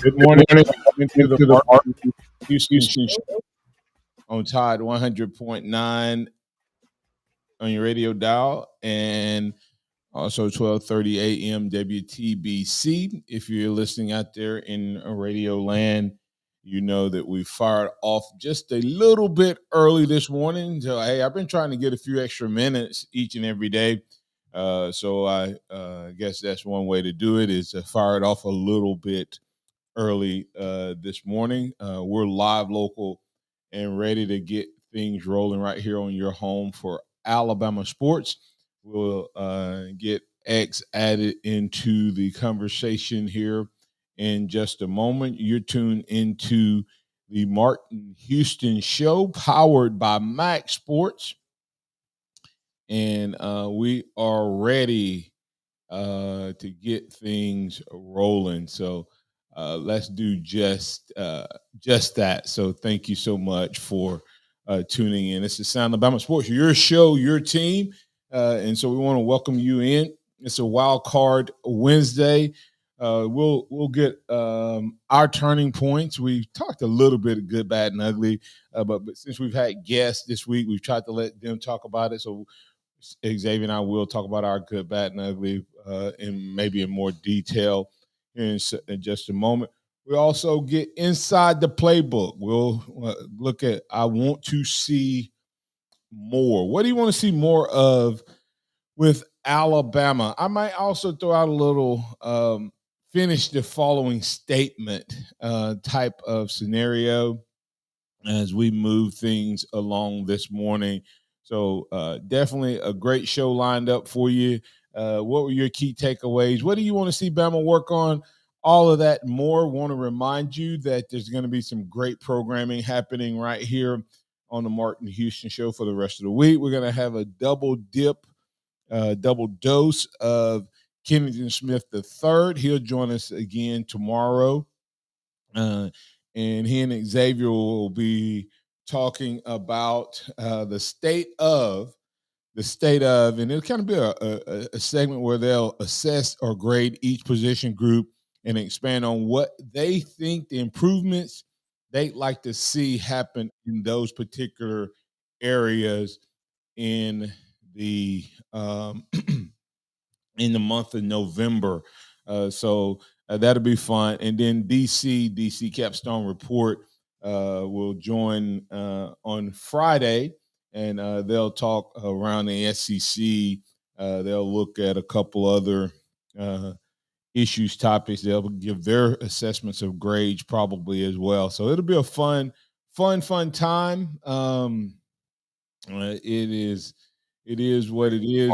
Good Good morning. morning. Welcome into the Into the Mark Mark Houston Houston Show on Tide 100.9 on your radio dial and also 12:30 a.m. WTBC. If you're listening out there in radio land, you know that we fired off just a little bit early this morning. So, hey, I've been trying to get a few extra minutes each and every day. So I guess that's one way to do it is to fire it off a little bit early this morning. We're live, local, and ready to get things rolling right here on your home for Alabama sports. We'll get X added into the conversation here in just a moment. You're tuned into the Martin Houston Show, powered by MaX Sports, and we are ready to get things rolling. So let's do just that. So thank you so much for tuning in. This is Sound Alabama Sports, your show, your team, and so we want to welcome you in. It's a Wildcard Wednesday. We'll get our turning points. We've talked a little bit of good, bad, and ugly, but since we've had guests this week, we've tried to let them talk about it. So Xavier and I will talk about our good, bad, and ugly in maybe in more detail in just a moment. We also get inside the playbook. We'll look at I want to see more. What do you want to see more of with Alabama? I might also throw out a little finish the following statement type of scenario as we move things along this morning. So definitely a great show lined up for you. What were your key takeaways? What do you want to see Bama work on? All of that and more. Want to remind you that there's going to be some great programming happening right here on the Martin Houston Show for the rest of the week. We're going to have a double dose of Kennedy Smith III. He'll join us again tomorrow. And he and Xavier will be talking about the state of, and it'll kind of be a segment where they'll assess or grade each position group and expand on what they think the improvements they'd like to see happen in those particular areas in the in the month of November. So that'll be fun. And then DC Capstone Report will join on Friday, and they'll talk around the SEC. They'll look at a couple other issues, topics. They'll give their assessments of grades probably as well. So it'll be a fun time. It is what it is.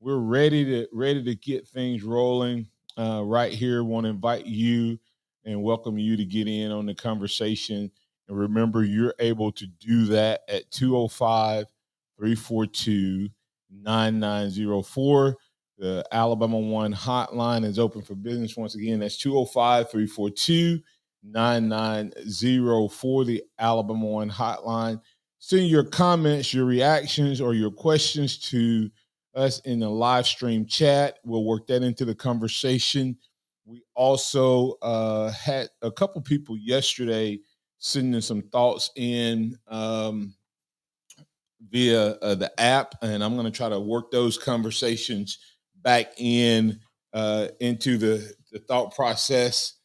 We're ready to get things rolling right here. Want to invite you and welcome you to get in on the conversation. And remember, you're able to do that at 205-342-9904. The Alabama One hotline is open for business once again. That's 205-342-9904, the Alabama One hotline. Send your comments, your reactions, or your questions to us in the live stream chat. We'll work that into the conversation. We also had a couple people yesterday sending some thoughts in via the app, and I'm going to try to work those conversations back in into the thought process.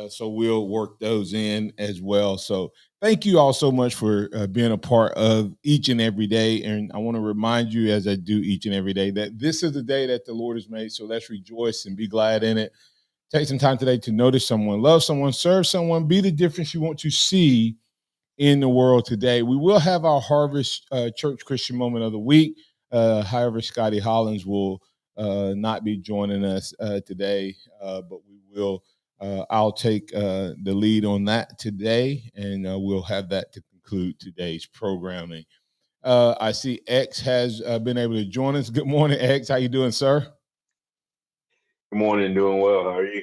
So we'll work those in as well. So thank you all so much for being a part of each and every day. And I want to remind you, as I do each and every day, that this is the day that the Lord has made. So let's rejoice and be glad in it. Take some time today to notice someone, love someone, serve someone, be the difference you want to see in the world today. We will have our Harvest Church Christian Moment of the Week. However, Scotty Hollins will not be joining us today, but we will. I'll take the lead on that today, and we'll have that to conclude today's programming. I see X has been able to join us. Good morning, X. How you doing, sir? Good morning. Doing well. How are you?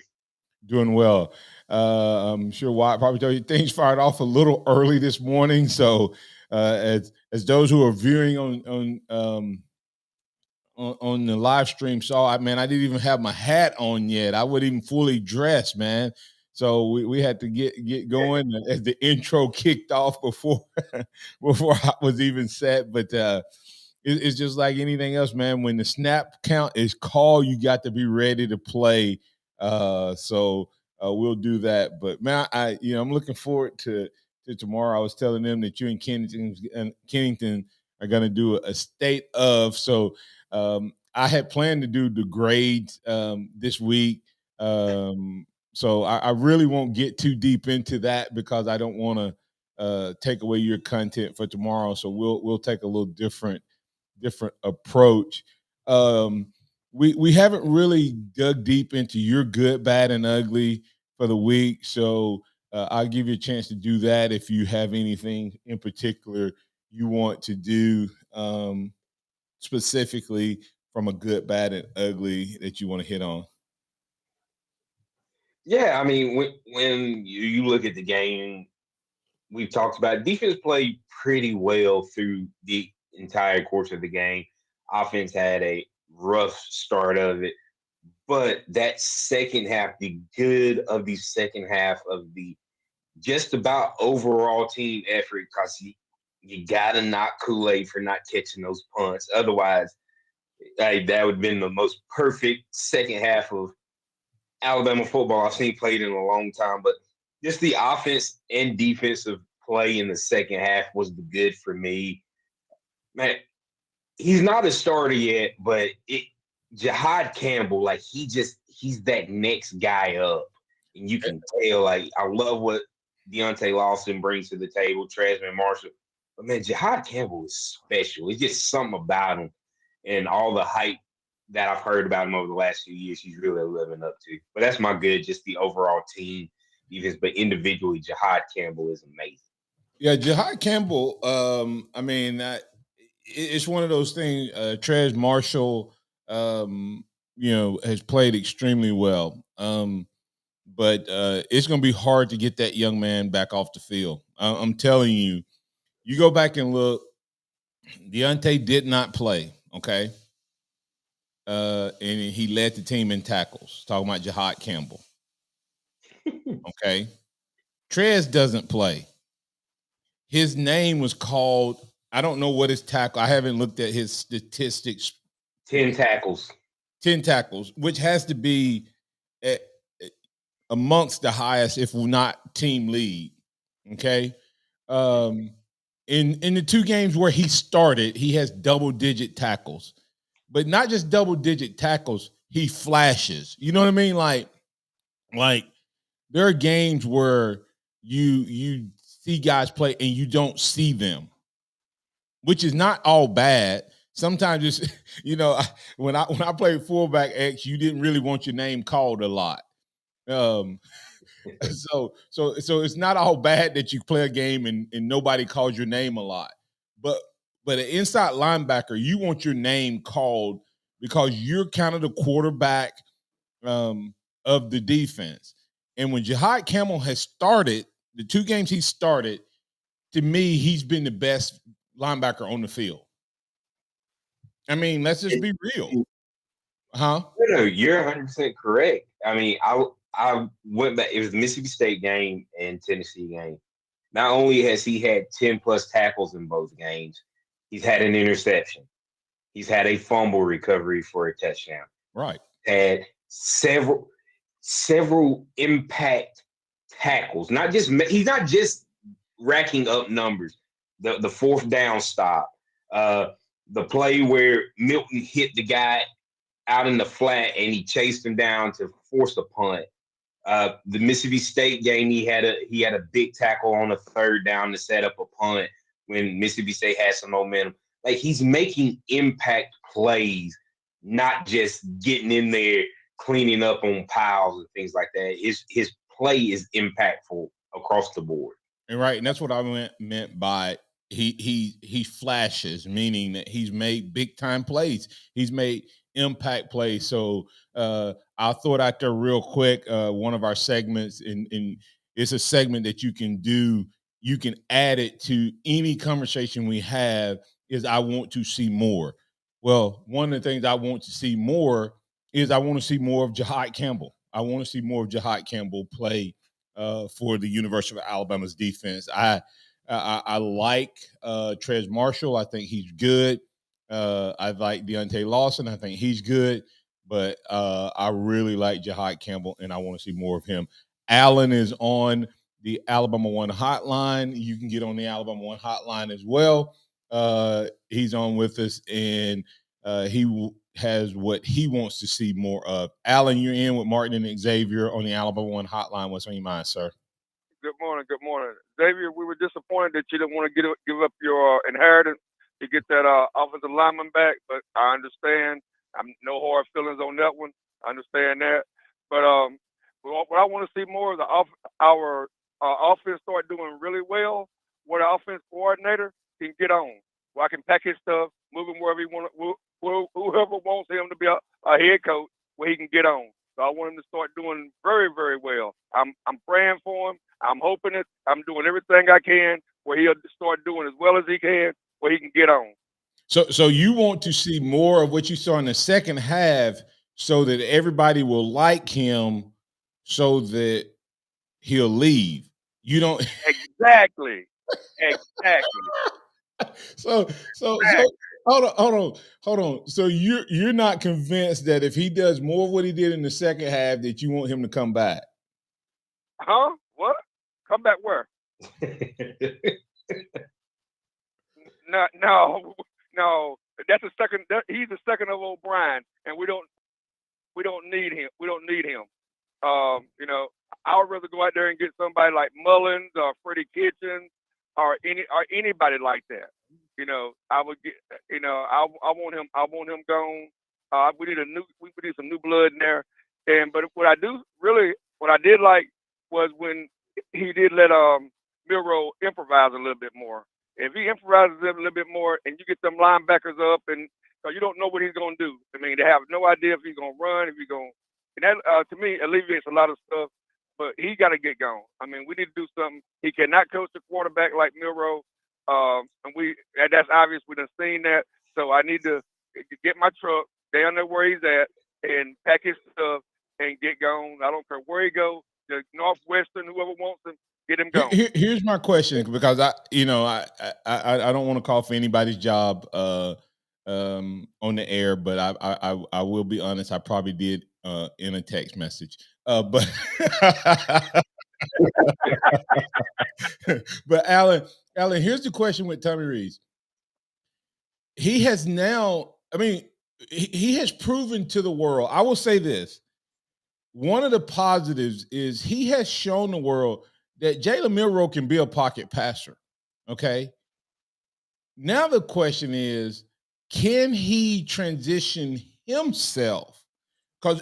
Doing well. I'm sure Wyatt probably told you things fired off a little early this morning. So as those who are viewing on the live stream saw, I didn't even have my hat on yet. I wasn't even fully dressed, man. So we had to get going as the intro kicked off before before I was even set. But it's just like anything else, man. When the snap count is called, you got to be ready to play. So we'll do that. But man, I'm looking forward to tomorrow. I was telling them that you and Kennington are going to do a state of. So I had planned to do the grades this week. So I really won't get too deep into that because I don't want to take away your content for tomorrow. So we'll take a little different approach. We haven't really dug deep into your good, bad, and ugly for the week. So I'll give you a chance to do that if you have anything in particular you want to do specifically from a good, bad, and ugly that you want to hit on. Yeah, I mean, when you look at the game, we've talked about defense played pretty well through the entire course of the game. Offense had a rough start of it, but that second half, the good of the second half of the just about overall team effort, because you gotta knock Kool-Aid for not catching those punts. Otherwise, that would have been the most perfect second half of Alabama football I've seen played in a long time. But just the offense and defensive play in the second half was the good for me. Man, he's not a starter yet, but Jihad Campbell, like he's that next guy up. And you can tell, like, I love what Deontay Lawson brings to the table, Trezman Marshall. But man, Jihad Campbell is special. It's just something about him and all the hype that I've heard about him over the last few years, he's really living up to. But that's my good, just the overall team defense. But individually, Jihad Campbell is amazing. Yeah, Jihad Campbell. It's one of those things. Trez Marshall, has played extremely well. But it's going to be hard to get that young man back off the field. I'm telling you, you go back and look. Deontay did not play. Okay. And he led the team in tackles. Talking about Jihad Campbell. Okay. Trez doesn't play. His name was called. I don't know what his tackle. I haven't looked at his statistics. 10 tackles. 10 tackles, which has to be amongst the highest, if not team lead. Okay. In the two games where he started, he has double-digit tackles. But not just double-digit tackles, he flashes. You know what I mean? Like there are games where you see guys play and you don't see them, which is not all bad. Sometimes it's, when I played fullback X, you didn't really want your name called a lot. So it's not all bad that you play a game and nobody calls your name a lot. But an inside linebacker, you want your name called because you're kind of the quarterback of the defense. And when Jihad Campbell has started, the two games he started, to me, he's been the best linebacker on the field. I mean, let's just be real. Huh? No, you're 100% correct. I mean, I went back. It was the Mississippi State game and Tennessee game. Not only has he had 10 plus tackles in both games, he's had an interception. He's had a fumble recovery for a touchdown. Right. Had several impact tackles. He's not just racking up numbers. The fourth down stop, the play where Milton hit the guy out in the flat and he chased him down to force a punt. The Mississippi State game, he had a big tackle on the third down to set up a punt when Mississippi State had some momentum. Like, he's making impact plays, not just getting in there cleaning up on piles and things like that. His play is impactful across the board. And right, and that's what I meant by he flashes, meaning that he's made big time plays. He's made impact plays. So I'll throw it out there real quick. One of our segments, and it's a segment that you can do. You can add it to any conversation we have. Is I want to see more. Well, one of the things I want to see more is I want to see more of Jihad Campbell. I want to see more of Jihad Campbell play for the University of Alabama's defense. I like Trez Marshall. I think he's good. I like Deontay Lawson. I think he's good. But I really like Jahad Campbell, and I want to see more of him. Allen is on the Alabama One hotline. You can get on the Alabama One hotline as well. He's on with us, and he has what he wants to see more of. Allen, you're in with Martin and Xavier on the Alabama One hotline. What's on your mind, sir? Good morning. Good morning, Xavier. We were disappointed that you didn't want to give up your inheritance to get that offensive lineman back, but I understand. I'm no hard feelings on that one. I understand that, but what I want to see more of our offense start doing really well. Where the offense coordinator can get on, where I can pack his stuff, move him wherever he want, whoever wants him to be a head coach, where he can get on. So I want him to start doing very, very well. I'm praying for him. I'm hoping it. I'm doing everything I can where he'll start doing as well as he can, where he can get on. So you want to see more of what you saw in the second half, so that everybody will like him, so that he'll leave. You don't exactly. So hold on. So you're not convinced that if he does more of what he did in the second half, that you want him to come back? Huh? What? Come back where? No. That's the second. He's the second of O'Brien, and we don't need him. We don't need him. I would rather go out there and get somebody like Mullins or Freddie Kitchens or anybody like that. I would get. I want him. I want him gone. We need some new blood in there. But what I did like was when he did let Milroe improvise a little bit more. If he improvises a little bit more, and you get them linebackers up, and you don't know what he's going to do. I mean, they have no idea if he's going to run, if he's going. And that to me alleviates a lot of stuff. But he got to get gone. I mean, we need to do something. He cannot coach the quarterback like Milroe. And that's obvious. We done seen that. So I need to get my truck down there where he's at and pack his stuff and get gone. I don't care where he goes. The Northwestern, whoever wants him, get him gone. Here's my question, because I don't want to call for anybody's job on the air, but I will be honest. I probably did in a text message, but but Alan, here's the question with Tommy Rees. He has now, he has proven to the world. I will say this. One of the positives is he has shown the world that Jalen Milroe can be a pocket passer. Okay. Now the question is, can he transition himself? Because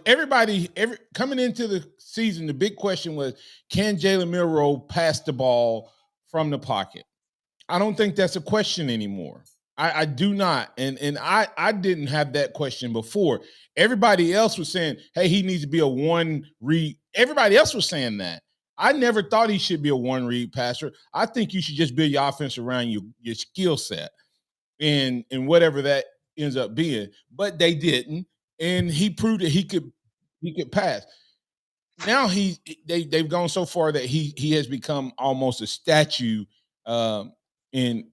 coming into the season, the big question was, can Jalen Milroe pass the ball from the pocket? I don't think that's a question anymore. I do not. And I didn't have that question before. Everybody else was saying, hey, he needs to be a one read. Everybody else was saying that. I never thought he should be a one read passer. I think you should just build your offense around your skill set and whatever that ends up being. But they didn't. And he proved that he could pass. Now they've gone so far that he has become almost a statue. And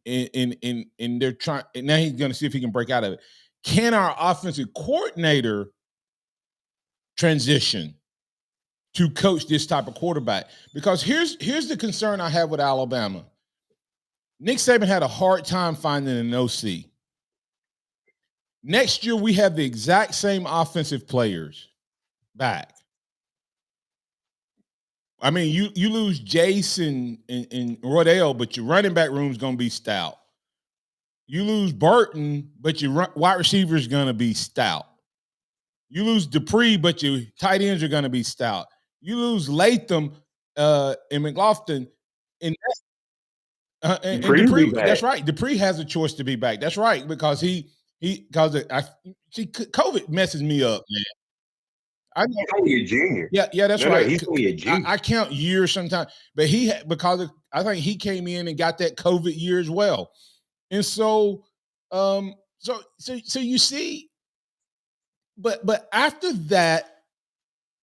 they're trying. And now he's going to see if he can break out of it. Can our offensive coordinator transition to coach this type of quarterback? Because here's the concern I have with Alabama. Nick Saban had a hard time finding an OC. Next year, we have the exact same offensive players back. I mean, you lose Jason and Rodell, but your running back room is going to be stout. You lose Burton, but your wide receiver is going to be stout. You lose Dupree, but your tight ends are going to be stout. You lose Latham and McLaughlin, and Dupree. That's right. Dupree has a choice to be back. That's right, because COVID messes me up, man. He's only a junior. Yeah, that's right. He's only a junior. I count years sometimes, but I think he came in and got that COVID year as well, and so you see, but after that,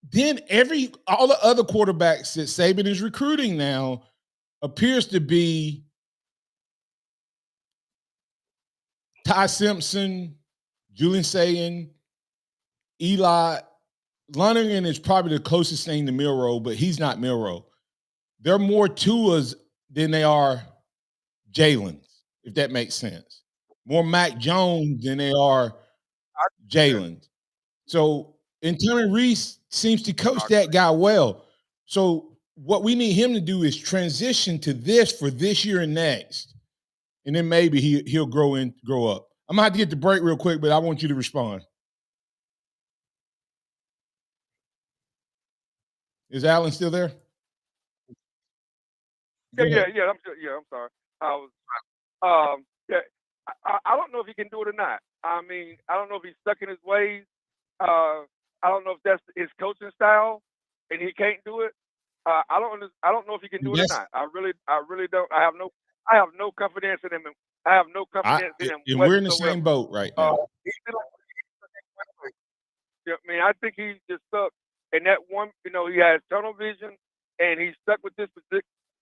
then all the other quarterbacks that Saban is recruiting now appears to be Ty Simpson, Julian Sayin, Eli. Lonergan is probably the closest thing to Milroe, but he's not Milroe. They're more Tuas than they are Jalen's, if that makes sense. More Mac Jones than they are Jalen's. So, and Tommy Reese seems to coach that guy well. So, what we need him to do is transition to this for this year and next, and then maybe he'll grow up. I'm gonna have to get the break real quick, but I want you to respond. Is Alan still there? Yeah. I'm sorry. I was. I don't know if he can do it or not. I mean, I don't know if he's stuck in his ways. I don't know if that's his coaching style, and he can't do it. I don't know if he can do it or not. I really don't. I have no confidence in him. I have no confidence in him. And we're in the same boat right now. I mean, I think he's just stuck in that one. You know, he has tunnel vision, and he's stuck with this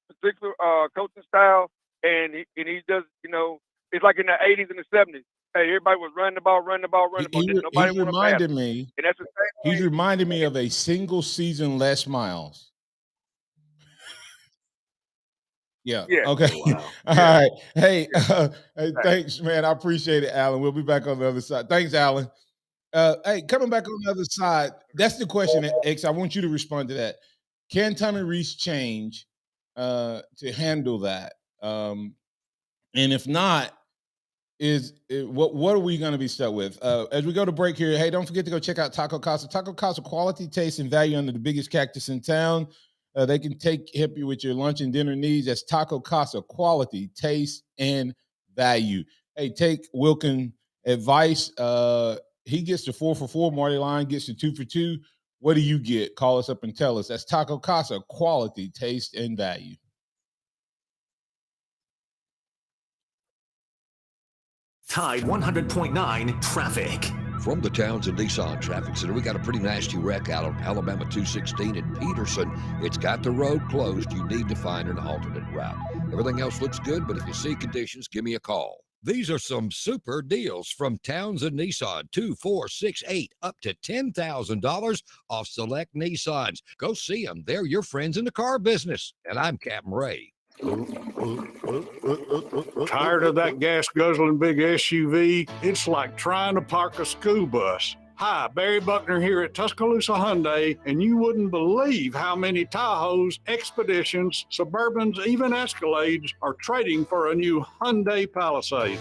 particular coaching style, and he does. You know, it's like in the 80s and the 70s. Hey, everybody was running the ball. Nobody reminded me. And that's the same he's reminded me of a single season Les Miles. Yeah. Okay. Wow. All right. Hey, thanks, man. I appreciate it, Alan. We'll be back on the other side. Thanks, Alan. Hey, coming back on the other side, that's the question, X. I want you to respond to that. Can Tommy Reese change to handle that? And if not, what are we going to be stuck with? As we go to break here, hey, don't forget to go check out Taco Casa. Taco Casa, quality, taste, and value under the biggest cactus in town. They can help you with your lunch and dinner needs. That's Taco Casa, quality, taste, and value. Hey, take Wilkin advice. He gets the 4 for 4. Marty Line gets the 2 for 2. What do you get? Call us up and tell us. That's Taco Casa, quality, taste, and value. Tide 100.9 traffic. From the Townsend Nissan Traffic Center, we got a pretty nasty wreck out on Alabama 216 in Peterson. It's got the road closed. You need to find an alternate route. Everything else looks good, but if you see conditions, give me a call. These are some super deals from Townsend Nissan. 2, 4, 6, 8, up to $10,000 off select Nissans. Go see them. They're your friends in the car business. And I'm Captain Ray. Tired of that gas-guzzling big SUV? It's like trying to park a school bus. Hi, Barry Buckner here at Tuscaloosa Hyundai, and you wouldn't believe how many Tahoes, Expeditions, Suburbans, even Escalades are trading for a new Hyundai Palisade.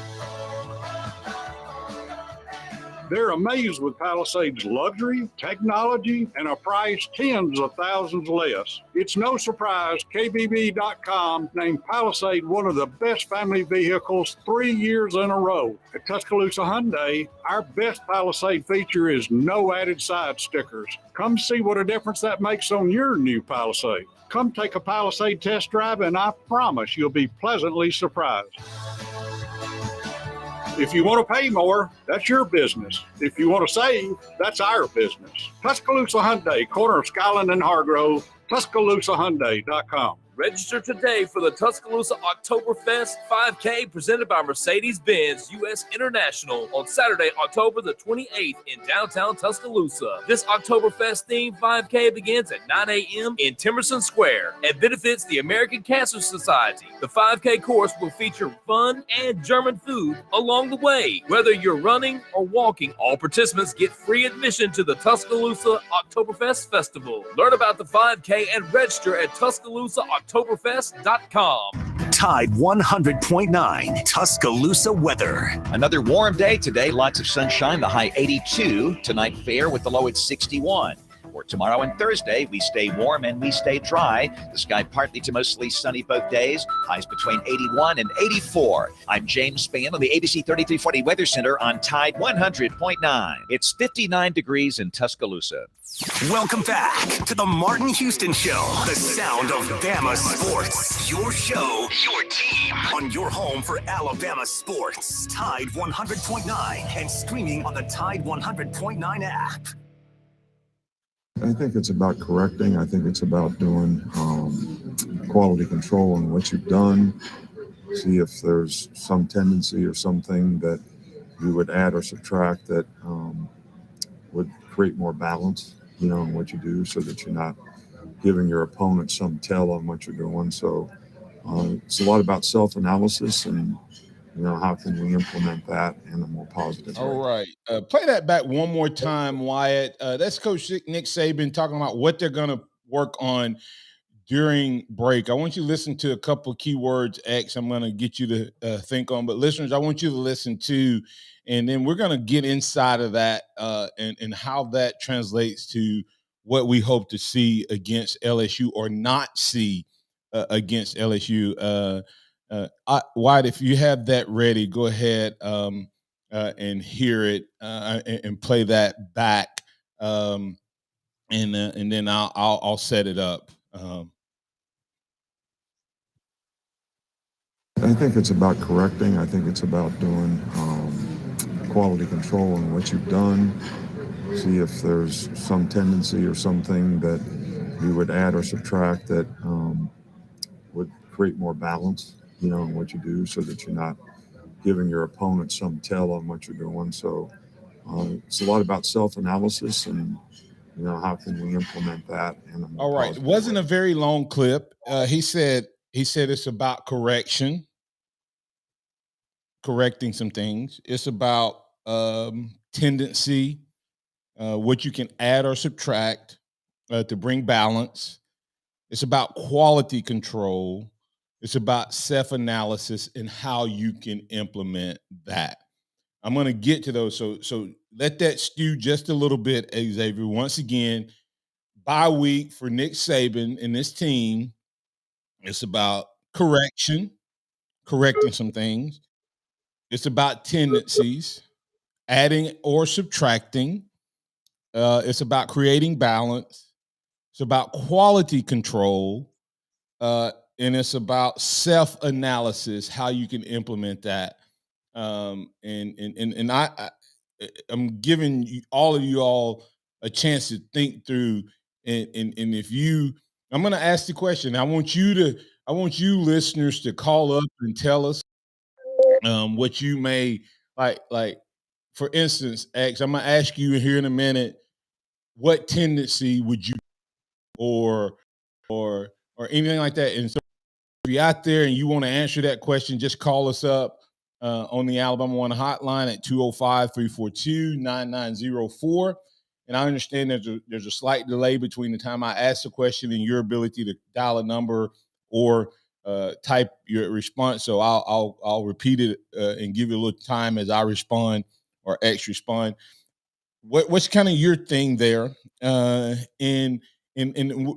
They're amazed with Palisade's luxury, technology, and a price tens of thousands less. It's no surprise KBB.com named Palisade one of the best family vehicles 3 years in a row. At Tuscaloosa Hyundai, our best Palisade feature is no added side stickers. Come see what a difference that makes on your new Palisade. Come take a Palisade test drive, and I promise you'll be pleasantly surprised. If you want to pay more, that's your business. If you want to save, that's our business. Tuscaloosa Hyundai, corner of Skyland and Hargrove, TuscaloosaHyundai.com. Register today for the Tuscaloosa Oktoberfest 5K presented by Mercedes-Benz U.S. International on Saturday, October the 28th in downtown Tuscaloosa. This Oktoberfest-themed 5K begins at 9 a.m. in Timerson Square and benefits the American Cancer Society. The 5K course will feature fun and German food along the way. Whether you're running or walking, all participants get free admission to the Tuscaloosa Oktoberfest Festival. Learn about the 5K and register at TuscaloosaOktoberfest.com. Tide 100.9 Tuscaloosa weather. Another warm day today. Lots of sunshine. The high 82. Tonight fair with the low at 61. For tomorrow and Thursday, we stay warm and we stay dry. The sky partly to mostly sunny both days. Highs between 81 and 84. I'm James Spann on the ABC 3340 Weather Center on Tide 100.9. It's 59 degrees in Tuscaloosa. Welcome back to the Martin Houston Show, the sound of Bama sports. Your show, your team, on your home for Alabama sports. Tide 100.9 and streaming on the Tide 100.9 app. I think it's about correcting. I think it's about doing quality control on what you've done. See if there's some tendency or something that you would add or subtract that would create more balance, in what you do, so that you're not giving your opponent some tell on what you're doing. So it's a lot about self-analysis and how can we implement that in a more positive All way. right. Play that back one more time, Wyatt. That's Coach Nick Saban talking about what they're going to work on during break. I want you to listen to a couple of keywords, X. I'm going to get you to think on, but listeners, I want you to listen to, and then we're going to get inside of that and how that translates to what we hope to see against LSU or not see against LSU. Wyatt, if you have that ready, go ahead and hear it and play that back, and then I'll set it up. I think it's about correcting. I think it's about doing quality control on what you've done. See if there's some tendency or something that you would add or subtract that would create more balance, in what you do, so that you're not giving your opponent some tell on what you're doing. So it's a lot about self-analysis and how can we implement that in a more All right. It positive wasn't way. a very long clip. He said it's about correcting some things. It's about tendency, what you can add or subtract to bring balance. It's about quality control. It's about self-analysis and how you can implement that. I'm going to get to those. So let that stew just a little bit, Xavier. Once again, bye week for Nick Saban and this team. It's about correcting some things. It's about tendencies, adding or subtracting. It's about creating balance. It's about quality control. And it's about self-analysis, how you can implement that. I'm giving you all a chance to think through. And if you, I'm going to ask the question. I want you listeners to call up and tell us what you may like. For instance, X, I'm going to ask you here in a minute, what tendency would you or or anything like that? And so if you're out there and you want to answer that question, just call us up on the Alabama One hotline at 205-342-9904. And I understand there's a slight delay between the time I ask the question and your ability to dial a number or type your response. So I'll repeat it and give you a little time as I respond or X respond. What's kind of your thing there? And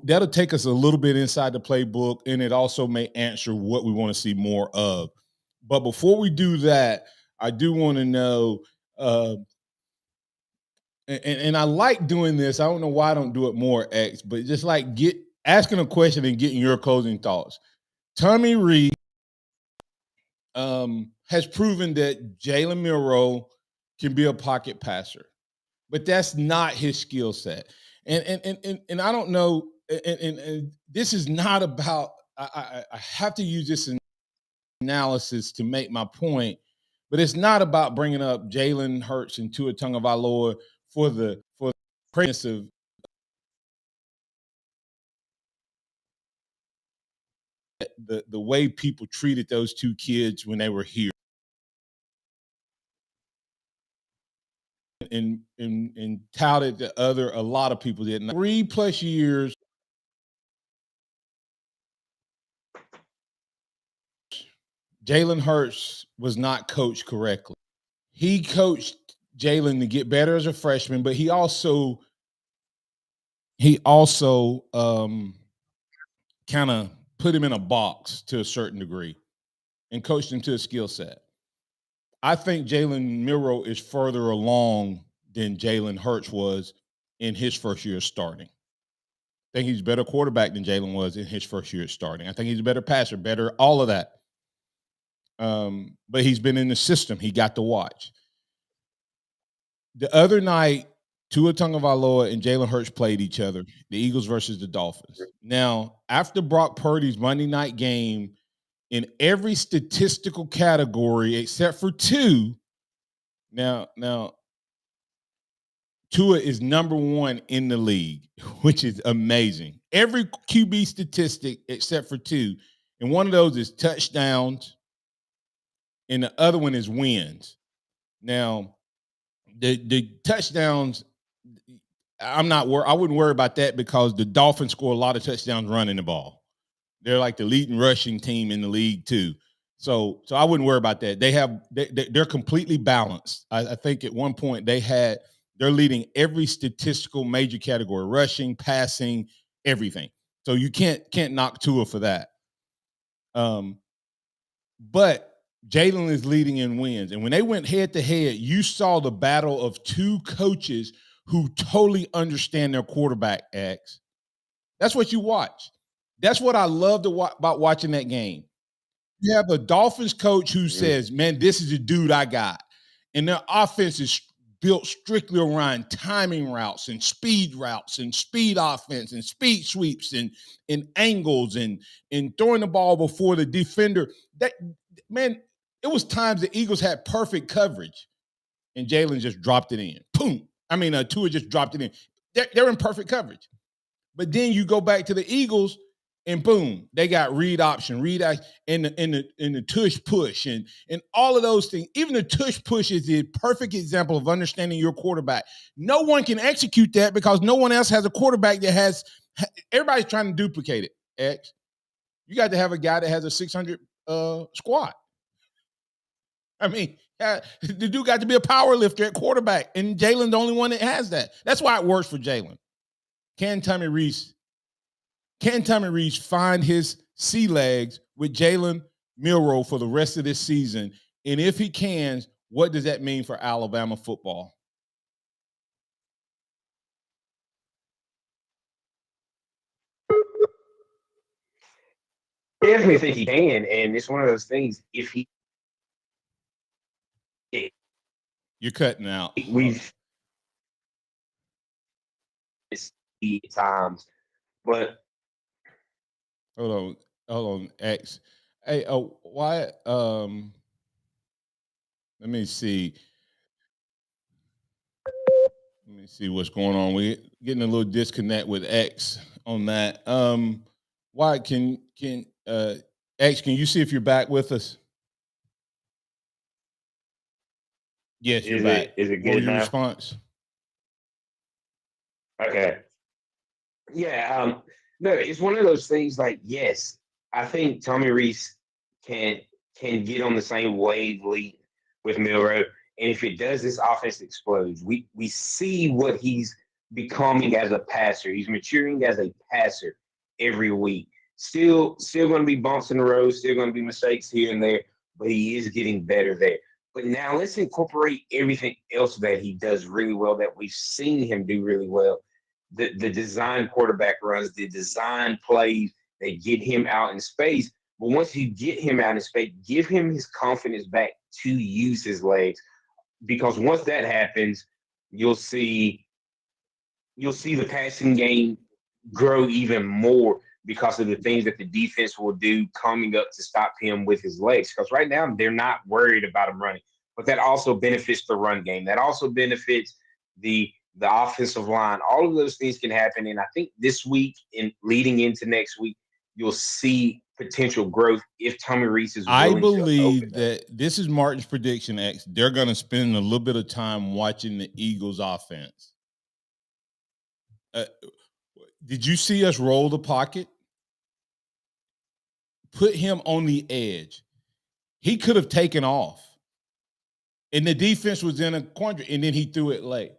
that'll take us a little bit inside the playbook, and it also may answer what we want to see more of. But before we do that, I do want to know, and I like doing this. I don't know why I don't do it more, X, but just like asking a question and getting your closing thoughts. Tommy Reed has proven that Jalen Milroe can be a pocket passer, but that's not his skill set. And I don't know. And this is not about. I have to use this analysis to make my point, but it's not about bringing up Jalen Hurts and Tua Tagovailoa for the presence of the way people treated those two kids when they were here. And touted the a lot of people did. 3+ years, Jalen Hurts was not coached correctly. He coached Jalen to get better as a freshman, but he also kind of put him in a box to a certain degree and coached him to a skill set. I think Jalen Milroe is further along than Jalen Hurts was in his first year starting. I think he's a better quarterback than Jalen was in his first year starting. I think he's a better passer, better all of that. But he's been in the system. He got to watch. The other night, Tua Tagovailoa and Jalen Hurts played each other, the Eagles versus the Dolphins. Now, after Brock Purdy's Monday night game, in every statistical category except for two, now Tua is number one in the league, which is amazing. Every QB statistic except for two, and one of those is touchdowns, and the other one is wins. Now, the touchdowns, I wouldn't worry about that because the Dolphins score a lot of touchdowns running the ball. They're like the leading rushing team in the league too. So I wouldn't worry about that. They're completely balanced. I think at one point they're leading every statistical major category: rushing, passing, everything. So you can't knock Tua for that. But Jalen is leading in wins. And when they went head to head, you saw the battle of two coaches who totally understand their quarterback, X. That's what you watch. That's what I loved about watching that game. You have a Dolphins coach who says, man, this is the dude I got. And their offense is built strictly around timing routes and speed offense and speed sweeps and angles and throwing the ball before the defender. That, man, it was times the Eagles had perfect coverage and Jalen just dropped it in. Boom. Tua just dropped it in. They're in perfect coverage. But then you go back to the Eagles and boom, they got read option, and the tush push and all of those things. Even the tush push is the perfect example of understanding your quarterback. No one can execute that because no one else has a quarterback that has – everybody's trying to duplicate it, X. You got to have a guy that has a 600 squat. The dude got to be a power lifter at quarterback, and Jalen's the only one that has that. That's why it works for Jalen. Can Tommy Rees find his sea legs with Jalen Milroe for the rest of this season? And if he can, what does that mean for Alabama football? I definitely think he can, and it's one of those things. If he, you're cutting out. We've times, but hold on, X. Hey, why? Let me see. Let me see what's going on. We're getting a little disconnect with X on that. Why can X? Can you see if you're back with us? Yes, you're back. Is it good what was your now? response? Okay. Yeah. No, it's one of those things. Like, yes, I think Tommy Rees can get on the same wavelength with Milroe, and if it does, this offense explodes. We see what he's becoming as a passer. He's maturing as a passer every week. Still going to be bumps in the road. Still going to be mistakes here and there, but he is getting better there. But now let's incorporate everything else that he does really well, that we've seen him do really well. The design quarterback runs, the design plays that get him out in space. But once you get him out in space, give him his confidence back to use his legs. Because once that happens, you'll see the passing game grow even more because of the things that the defense will do coming up to stop him with his legs. Because right now, they're not worried about him running. But that also benefits the run game. That also benefits the offensive line. All of those things can happen. And I think this week and leading into next week, you'll see potential growth if Tommy Rees is willing I believe that this is Martin's prediction, X. They're going to spend a little bit of time watching the Eagles offense. Did you see us roll the pocket? Put him on the edge. He could have taken off. And the defense was in a quandary, and then he threw it late.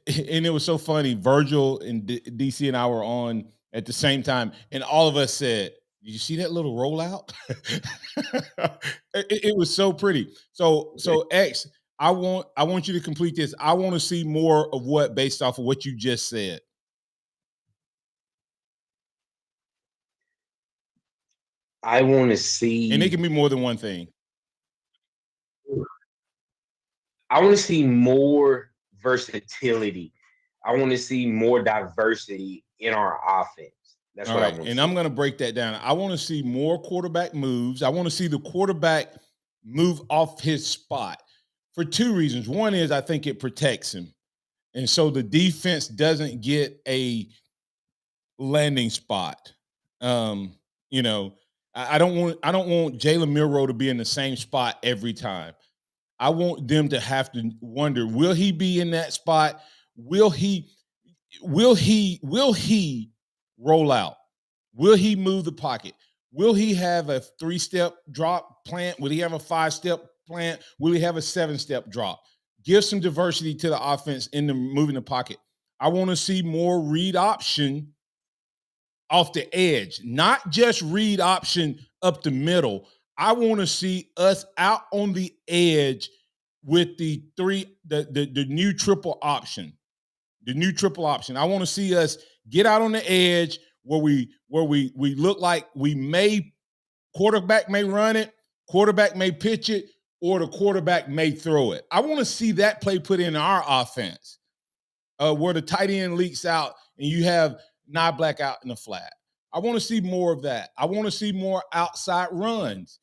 And it was so funny. Virgil and DC and I were on at the same time, and all of us said, "Did you see that little rollout?" it was so pretty. So X, I want you to complete this. I want to see more of what based off of what you just said. I want to see, and it can be more than one thing. I want to see more versatility. I want to see more diversity in our offense. That's all what right. I want. And I'm going to break that down. I want to see more quarterback moves. I want to see the quarterback move off his spot for two reasons. One is I think it protects him. And so the defense doesn't get a landing spot. You know, I don't want Jalen Milroe to be in the same spot every time. I want them to have to wonder, will he be in that spot? Will he roll out? Will he move the pocket? Will he have a 3-step drop plant? Will he have a 5-step plant? Will he have a 7-step drop? Give some diversity to the offense in the moving the pocket. I want to see more read option off the edge, not just read option up the middle. I want to see us out on the edge with the new triple option. The new triple option. I want to see us get out on the edge where we look like quarterback may run it, quarterback may pitch it, or the quarterback may throw it. I want to see that play put in our offense where the tight end leaks out and you have Nye Black out in the flat. I want to see more of that. I want to see more outside runs.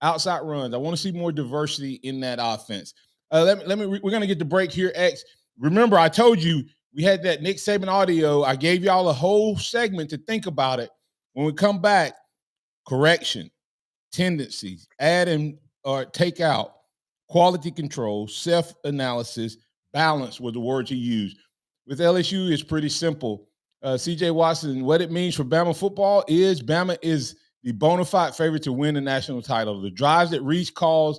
I want to see more diversity in that offense. We're going to get the break here, X. Remember, I told you we had that Nick Saban audio. I gave y'all a whole segment to think about it. When we come back, correction, tendencies, add and or take out, quality control, self-analysis, balance were the words he used. With LSU, it's pretty simple. C.J. Watson, what it means for Bama football is Bama is the bona fide favorite to win the national title. The drives that Reese calls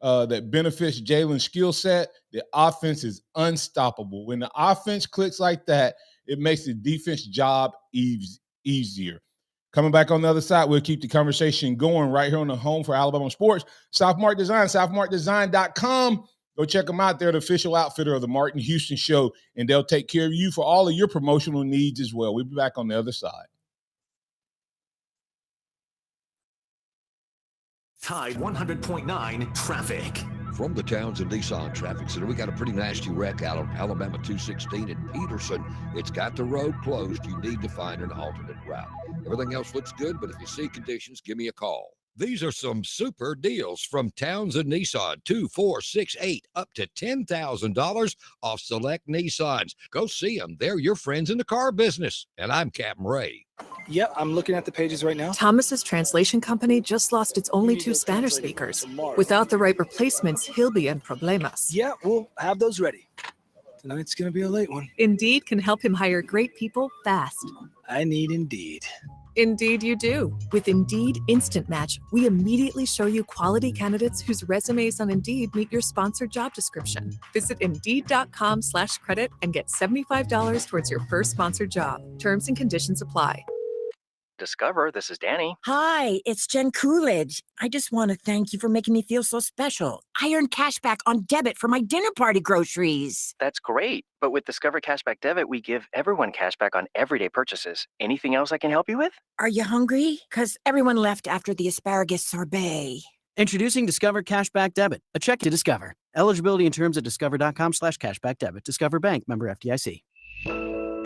that benefits Jalen's skill set, the offense is unstoppable. When the offense clicks like that, it makes the defense job easier. Coming back on the other side, we'll keep the conversation going right here on the home for Alabama sports. Southmark Design, southmarkdesign.com. Go check them out. They're the official outfitter of the Martin Houston Show, and they'll take care of you for all of your promotional needs as well. We'll be back on the other side. Tide 100.9 traffic. From the Townsend Nissan Traffic Center, we got a pretty nasty wreck out of Alabama 216 in Peterson. It's got the road closed. You need to find an alternate route. Everything else looks good, but if you see conditions, give me a call. These are some super deals from Townsend Nissan. 2, 4, 6, 8, up to $10,000 off select Nissans. Go see them. They're your friends in the car business. And I'm Captain Ray. Yep, I'm looking at the pages right now. Thomas's translation company just lost its only 2 Spanish speakers. Without the right replacements, he'll be in problemas. Yeah, we'll have those ready. Tonight's going to be a late one. Indeed can help him hire great people fast. I need Indeed. Indeed you do. With Indeed Instant Match, we immediately show you quality candidates whose resumes on Indeed meet your sponsored job description. Visit Indeed.com/credit and get $75 towards your first sponsored job. Terms and conditions apply. Discover, this is Danny. Hi, it's Jen Coolidge. I just want to thank you for making me feel so special. I earned cash back on debit for my dinner party groceries. That's great. But with Discover Cashback Debit, we give everyone cash back on everyday purchases. Anything else I can help you with? Are you hungry? Because everyone left after the asparagus sorbet. Introducing Discover Cashback Debit, a check to Discover. Eligibility and terms at discover.com/cashback debit. Discover Bank, member FDIC.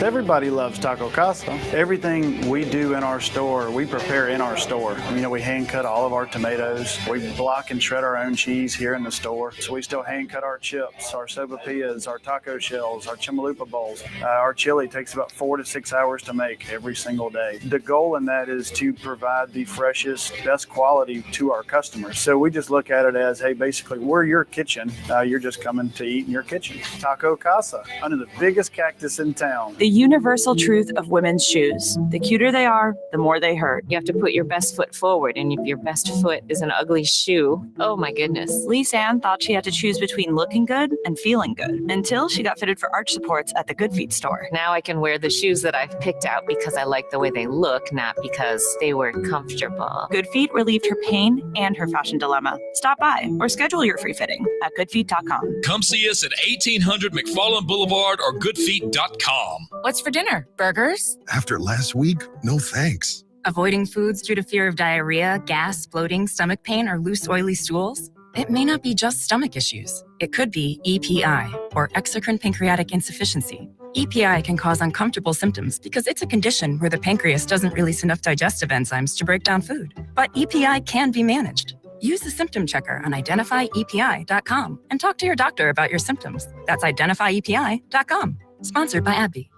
Everybody loves Taco Casa. Everything we do in our store, we prepare in our store. You know, we hand cut all of our tomatoes. We block and shred our own cheese here in the store. So we still hand cut our chips, our sopapillas, our taco shells, our chimalupa bowls. Our chili takes about 4 to 6 hours to make every single day. The goal in that is to provide the freshest, best quality to our customers. So we just look at it as, hey, basically, we're your kitchen. You're just coming to eat in your kitchen. Taco Casa, under the biggest cactus in town. The universal truth of women's shoes. The cuter they are, the more they hurt. You have to put your best foot forward, and if your best foot is an ugly shoe, oh my goodness. Lise Ann thought she had to choose between looking good and feeling good, until she got fitted for arch supports at the Good Feet store. Now I can wear the shoes that I've picked out because I like the way they look, not because they were comfortable. Good Feet relieved her pain and her fashion dilemma. Stop by or schedule your free fitting at goodfeet.com. Come see us at 1800 McFarland Boulevard or goodfeet.com. What's for dinner? Burgers? After last week, no thanks. Avoiding foods due to fear of diarrhea, gas, bloating, stomach pain, or loose, oily stools? It may not be just stomach issues. It could be EPI, or exocrine pancreatic insufficiency. EPI can cause uncomfortable symptoms because it's a condition where the pancreas doesn't release enough digestive enzymes to break down food. But EPI can be managed. Use the symptom checker on identifyepi.com and talk to your doctor about your symptoms. That's identifyepi.com. Sponsored by AbbVie.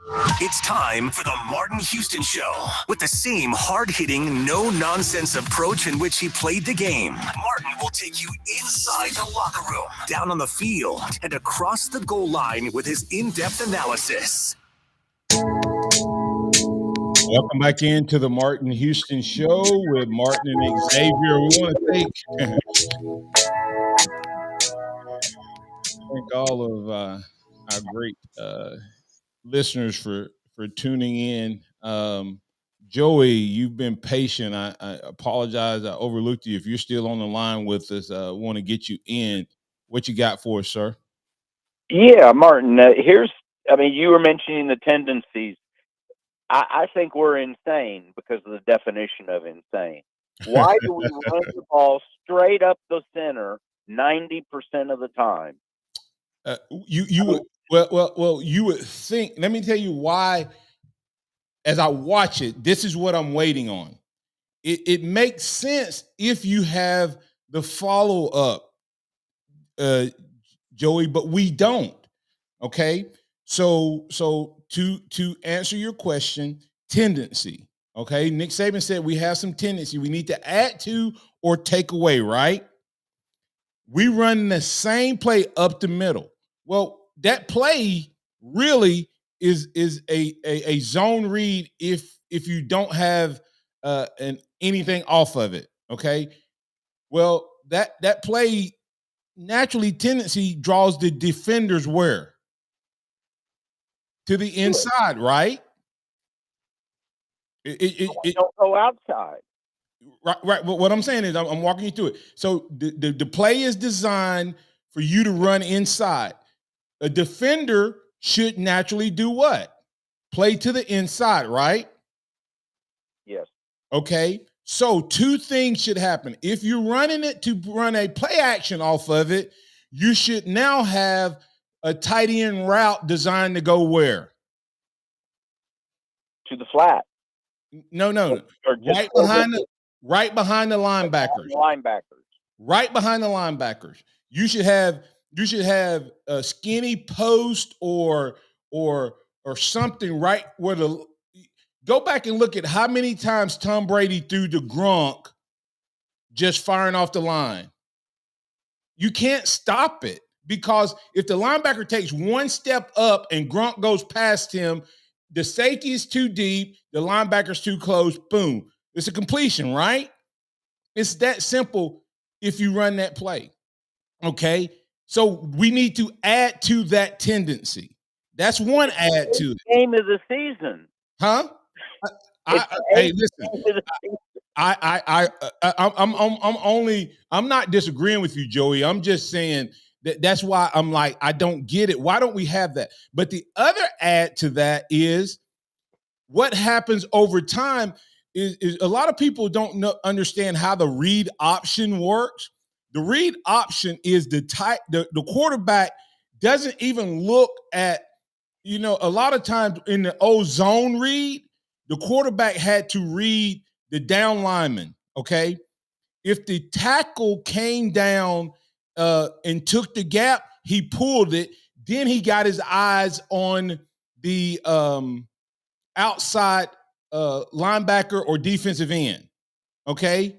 It's time for the Martin Houston Show. With the same hard-hitting, no-nonsense approach in which he played the game, Martin will take you inside the locker room, down on the field, and across the goal line with his in-depth analysis. Welcome back into the Martin Houston Show with Martin and Xavier. We want to thank all of our great listeners for tuning in. Joey, you've been patient. I apologize. I overlooked you. If you're still on the line with us, I want to get you in. What you got for us, sir? Yeah, Martin, you were mentioning the tendencies. I think we're insane because of the definition of insane. Why do we run the ball straight up the center 90% of the time? You would think. Let me tell you why. As I watch it, this is what I'm waiting on. It makes sense if you have the follow up, Joey, but we don't. Okay, so to answer your question, tendency. Okay, Nick Saban said we have some tendency. We need to add to or take away. Right? We run the same play up the middle. Well, that play really is a zone read if you don't have anything off of it. Okay. Well, that play naturally tendency draws the defenders where? To the inside, right? It don't go outside. Right. But what I'm saying is I'm walking you through it. So the play is designed for you to run inside. A defender should naturally do what? Play to the inside, right? Yes. Okay. So two things should happen. If you're running it to run a play action off of it, you should now have a tight end route designed to go where? To the flat. No. Right behind the linebackers. Right behind the linebackers. You should have a skinny post or something right where the go back and look at how many times Tom Brady threw to Gronk just firing off the line. You can't stop it because if the linebacker takes one step up and Gronk goes past him, the safety is too deep, the linebacker's too close, boom. It's a completion, right? It's that simple if you run that play. Okay? So we need to add to that tendency. That's one add to it. Game of the season. Huh? Hey, listen. I'm not disagreeing with you, Joey. I'm just saying that's why I'm like, I don't get it. Why don't we have that? But the other add to that is what happens over time is a lot of people don't understand how the read option works. The read option is the quarterback doesn't even look at, a lot of times in the old zone read, the quarterback had to read the down lineman, okay? If the tackle came down and took the gap, he pulled it. Then he got his eyes on the outside linebacker or defensive end, okay?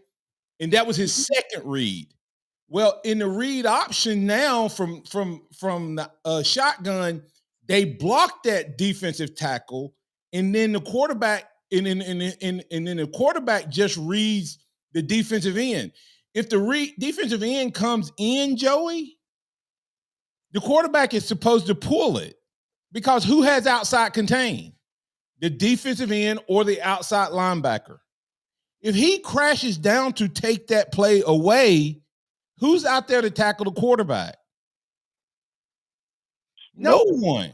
And that was his second read. Well, in the read option now from the shotgun, they block that defensive tackle, and then the quarterback and then the quarterback just reads the defensive end. If the defensive end comes in, Joey, the quarterback is supposed to pull it because who has outside contain? The defensive end or the outside linebacker. If he crashes down to take that play away, who's out there to tackle the quarterback? No one.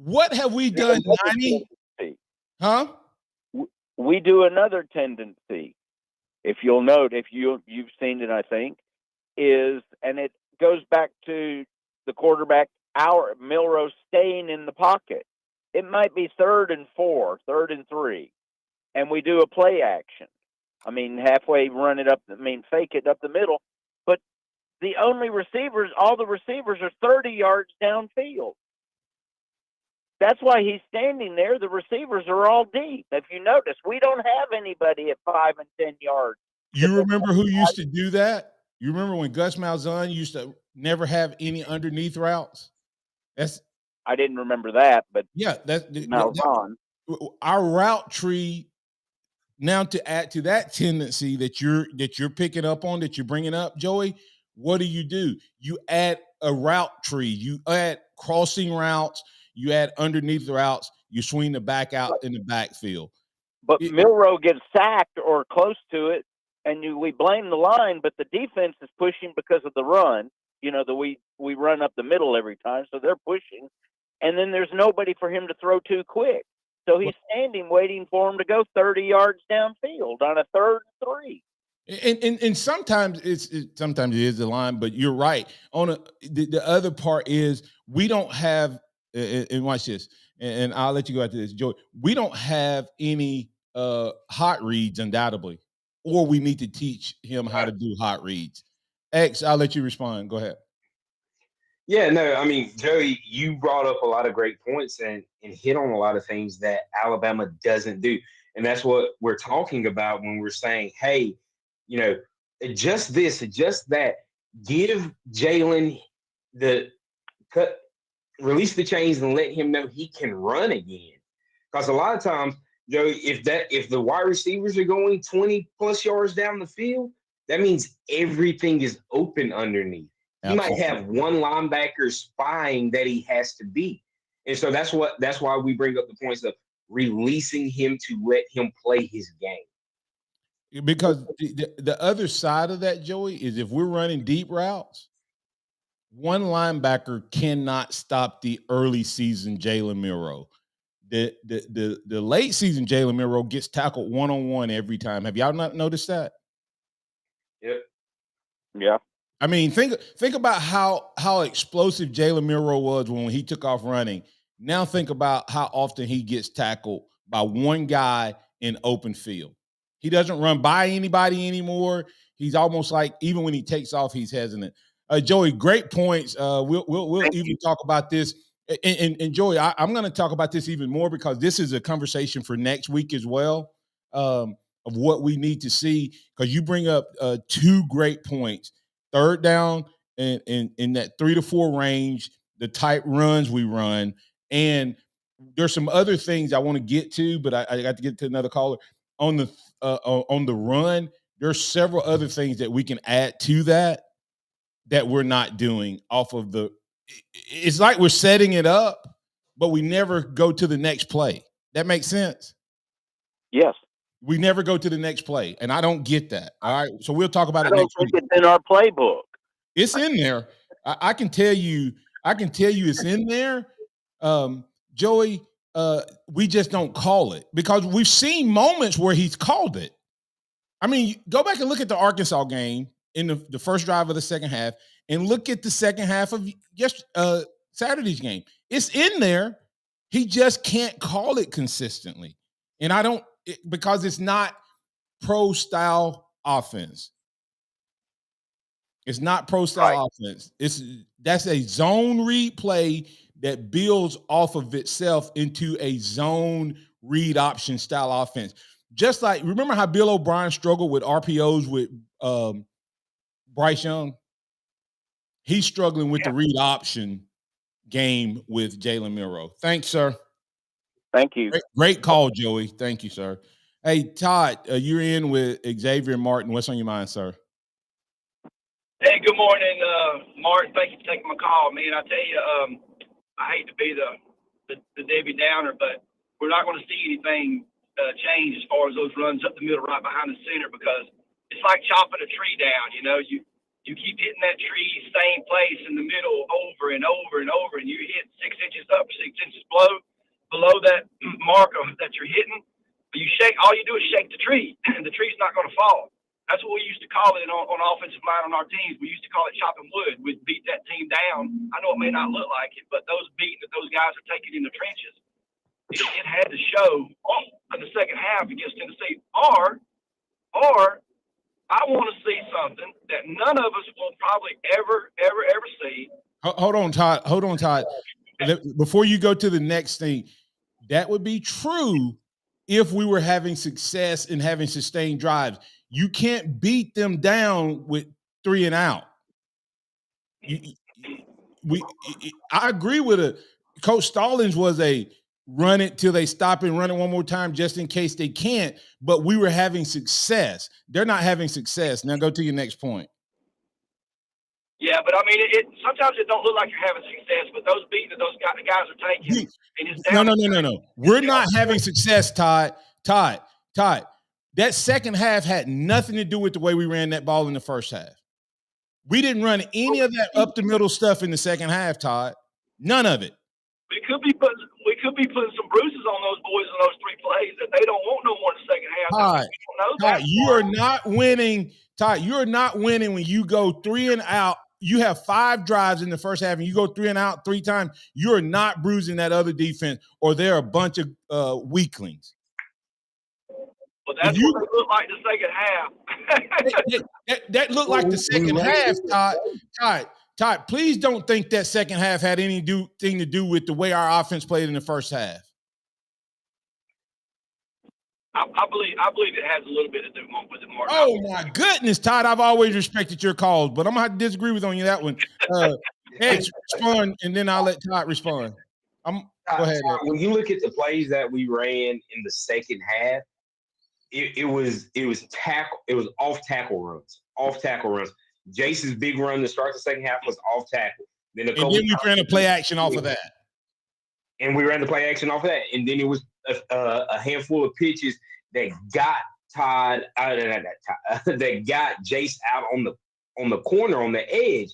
What have we done, 90? Huh? We do another tendency. If you'll note, you've seen it, I think, is, and it goes back to the quarterback, Milrow staying in the pocket. It might be 3rd and 4, 3rd and 3, and we do a play action. I mean, halfway run it up, fake it up the middle. But all the receivers are 30 yards downfield. That's why he's standing there. The receivers are all deep. If you notice, we don't have anybody at 5 and 10 yards. You remember who used to do that? You remember when Gus Malzahn used to never have any underneath routes? I didn't remember that, but yeah, Malzahn. Our route tree. Now, to add to that tendency that you're picking up on, that you're bringing up, Joey, what do? You add a route tree. You add crossing routes. You add underneath routes. You swing the back out in the backfield. But Milrow gets sacked or close to it, and we blame the line, but the defense is pushing because of the run. You know, we run up the middle every time, so they're pushing. And then there's nobody for him to throw too quick. So he's standing waiting for him to go 30 yards downfield on a 3rd and 3. And sometimes sometimes it is the line, but you're right. The other part is we don't have, and watch this, and I'll let you go after this, Joey. We don't have any hot reads, undoubtedly, or we need to teach him how to do hot reads. X, I'll let you respond. Go ahead. Yeah, no, I mean, Joey, you brought up a lot of great points and hit on a lot of things that Alabama doesn't do. And that's what we're talking about when we're saying, hey, you know, adjust this, adjust that. Give Jalen release the chains and let him know he can run again. Because a lot of times, Joey, if the wide receivers are going 20+ yards down the field, that means everything is open underneath. He might have one linebacker spying that he has to beat. And so that's why we bring up the points of releasing him to let him play his game. Because the other side of that, Joey, is if we're running deep routes, one linebacker cannot stop the early season Jalen Milrow. The late season Jalen Milrow gets tackled one-on-one every time. Have y'all not noticed that? Yep. Yeah. I mean, think about how explosive Jalen Milrow was when he took off running. Now think about how often he gets tackled by one guy in open field. He doesn't run by anybody anymore. He's almost like, even when he takes off, he's hesitant. Joey, great points. We'll even talk about this. And Joey, I'm going to talk about this even more because this is a conversation for next week as well, of what we need to see. Because you bring up 2 great points. 3rd down and in that 3 to 4 range, the tight runs we run. And there's some other things I want to get to, but I got to get to another caller. On the run, there's several other things that we can add to that we're not doing off of it's like we're setting it up, but we never go to the next play. That makes sense? Yes. We never go to the next play, and I don't get that. All right, so we'll talk about it next week. It's in our playbook. It's in there. I can tell you it's in there. Joey, we just don't call it because we've seen moments where he's called it. I mean, go back and look at the Arkansas game in the first drive of the second half and look at the second half of Saturday's game. It's in there. He just can't call it consistently. And because it's not pro-style offense. It's not pro-style offense. That's a zone read play that builds off of itself into a zone read option style offense. Just like, remember how Bill O'Brien struggled with RPOs with Bryce Young? He's struggling with the read option game with Jalen Milrow. Thanks, sir. Thank you. Great call, Joey. Thank you, sir. Hey, Todd, you're in with Xavier Martin. What's on your mind, sir? Hey, good morning, Martin. Thank you for taking my call, man. I tell you, I hate to be the Debbie Downer, but we're not going to see anything change as far as those runs up the middle right behind the center because it's like chopping a tree down. You know, you keep hitting that tree same place in the middle over and over and over, and you hit 6 inches up, 6 inches below that marker that you're hitting. But all you do is shake the tree, and the tree's not going to fall. That's what we used to call it on offensive line on our teams. We used to call it chopping wood. We'd beat that team down. I know it may not look like it, but those beating that those guys are taking in the trenches, it had to show in the second half against Tennessee. Or I want to see something that none of us will probably ever see. Hold on, Todd. Before you go to the next thing, that would be true if we were having success and having sustained drives. You can't beat them down with 3 and out. I agree with it. Coach Stallings was a run it till they stop and run it one more time just in case they can't, but we were having success. They're not having success. Now go to your next point. Yeah, but I mean, sometimes it don't look like you're having success, but those beating that those guys are taking, and it's down. No. We're not having success, Todd. That second half had nothing to do with the way we ran that ball in the first half. We didn't run any of that up the middle stuff in the second half, Todd. None of it. We could be putting some bruises on those boys in those 3 plays that they don't want no more in the second half. Todd, you are not winning. Todd, you are not winning when you go 3 and out. You have 5 drives in the first half, and you go 3 and out 3 times. You are not bruising that other defense, or they're a bunch of weaklings. Well, that's what it looked like the second half. that looked like the second half, Todd, please don't think that second half had anything to do with the way our offense played in the first half. I believe it has a little bit to do with it, Mark. Oh my goodness, Todd! I've always respected your calls, but I'm gonna have to disagree with on you that one. Ed, respond, and then I'll let Todd respond. Go ahead. Ed. When you look at the plays that we ran in the second half, it was off tackle runs. Jason's big run to start the second half was off tackle. Then we ran a play action off of that. And we ran the play action off of that. And then it was a handful of pitches that got Todd out of that got Jace out on the corner, on the edge.